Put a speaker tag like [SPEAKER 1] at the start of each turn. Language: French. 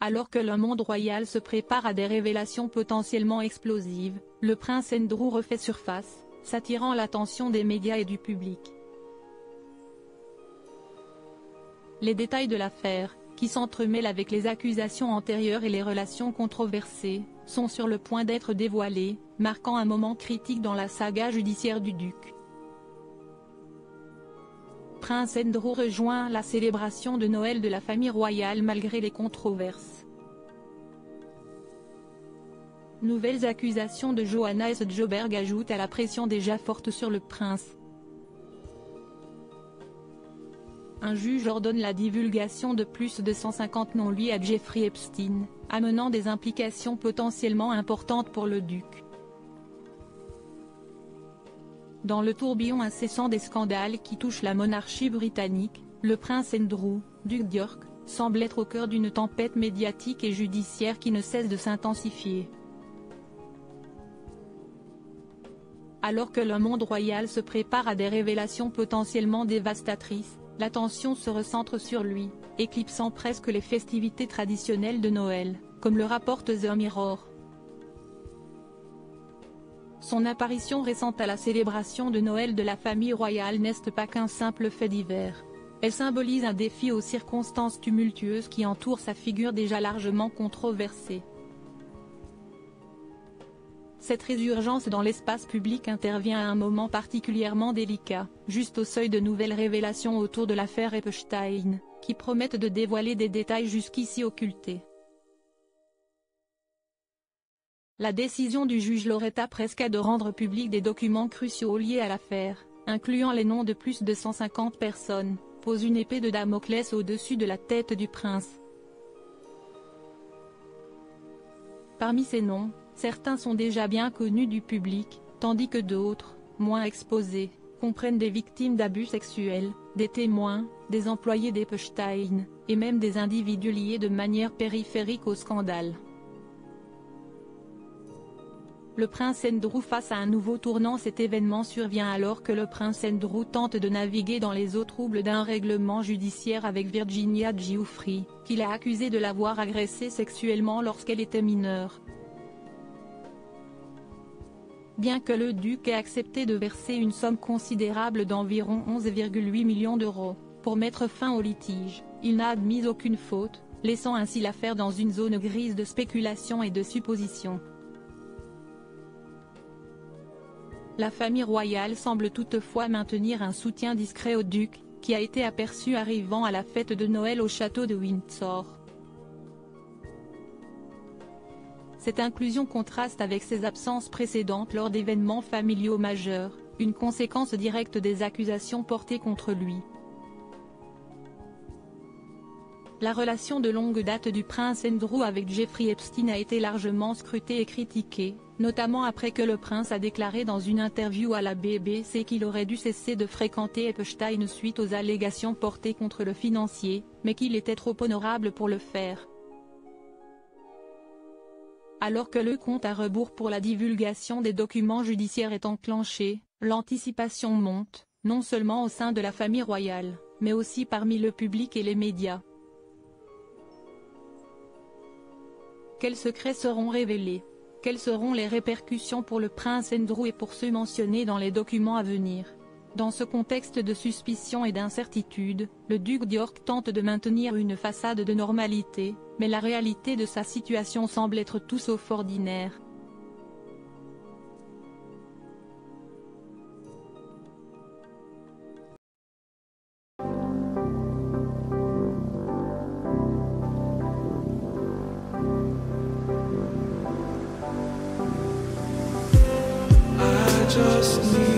[SPEAKER 1] Alors que le monde royal se prépare à des révélations potentiellement explosives, le prince Andrew refait surface, s'attirant l'attention des médias et du public. Les détails de l'affaire, qui s'entremêlent avec les accusations antérieures et les relations controversées, sont sur le point d'être dévoilés, marquant un moment critique dans la saga judiciaire du duc. Prince Andrew rejoint la célébration de Noël de la famille royale malgré les controverses. Nouvelles accusations de Johanna S. Joberg ajoutent à la pression déjà forte sur le prince. Un juge ordonne la divulgation de plus de 150 noms liés à Jeffrey Epstein, amenant des implications potentiellement importantes pour le duc. Dans le tourbillon incessant des scandales qui touchent la monarchie britannique, le prince Andrew, duc d'York, semble être au cœur d'une tempête médiatique et judiciaire qui ne cesse de s'intensifier. Alors que le monde royal se prépare à des révélations potentiellement dévastatrices, l'attention se recentre sur lui, éclipsant presque les festivités traditionnelles de Noël, comme le rapporte The Mirror. Son apparition récente à la célébration de Noël de la famille royale n'est pas qu'un simple fait divers. Elle symbolise un défi aux circonstances tumultueuses qui entourent sa figure déjà largement controversée. Cette résurgence dans l'espace public intervient à un moment particulièrement délicat, juste au seuil de nouvelles révélations autour de l'affaire Epstein, qui promettent de dévoiler des détails jusqu'ici occultés. La décision du juge Loretta Preska de rendre public des documents cruciaux liés à l'affaire, incluant les noms de plus de 150 personnes, pose une épée de Damoclès au-dessus de la tête du prince. Parmi ces noms, certains sont déjà bien connus du public, tandis que d'autres, moins exposés, comprennent des victimes d'abus sexuels, des témoins, des employés d'Epstein, et même des individus liés de manière périphérique au scandale. Le prince Andrew face à un nouveau tournant. Cet événement survient alors que le prince Andrew tente de naviguer dans les eaux troubles d'un règlement judiciaire avec Virginia Giuffre, qu'il a accusée de l'avoir agressée sexuellement lorsqu'elle était mineure. Bien que le duc ait accepté de verser une somme considérable d'environ 11,8 millions d'euros, pour mettre fin au litige, il n'a admis aucune faute, laissant ainsi l'affaire dans une zone grise de spéculation et de supposition. La famille royale semble toutefois maintenir un soutien discret au duc, qui a été aperçu arrivant à la fête de Noël au château de Windsor. Cette inclusion contraste avec ses absences précédentes lors d'événements familiaux majeurs, une conséquence directe des accusations portées contre lui. La relation de longue date du prince Andrew avec Jeffrey Epstein a été largement scrutée et critiquée, notamment après que le prince a déclaré dans une interview à la BBC qu'il aurait dû cesser de fréquenter Epstein suite aux allégations portées contre le financier, mais qu'il était trop honorable pour le faire. Alors que le compte à rebours pour la divulgation des documents judiciaires est enclenché, l'anticipation monte, non seulement au sein de la famille royale, mais aussi parmi le public et les médias. Quels secrets seront révélés? Quelles seront les répercussions pour le prince Andrew et pour ceux mentionnés dans les documents à venir? Dans ce contexte de suspicion et d'incertitude, le duc d'York tente de maintenir une façade de normalité, mais la réalité de sa situation semble être tout sauf ordinaire.
[SPEAKER 2] Just need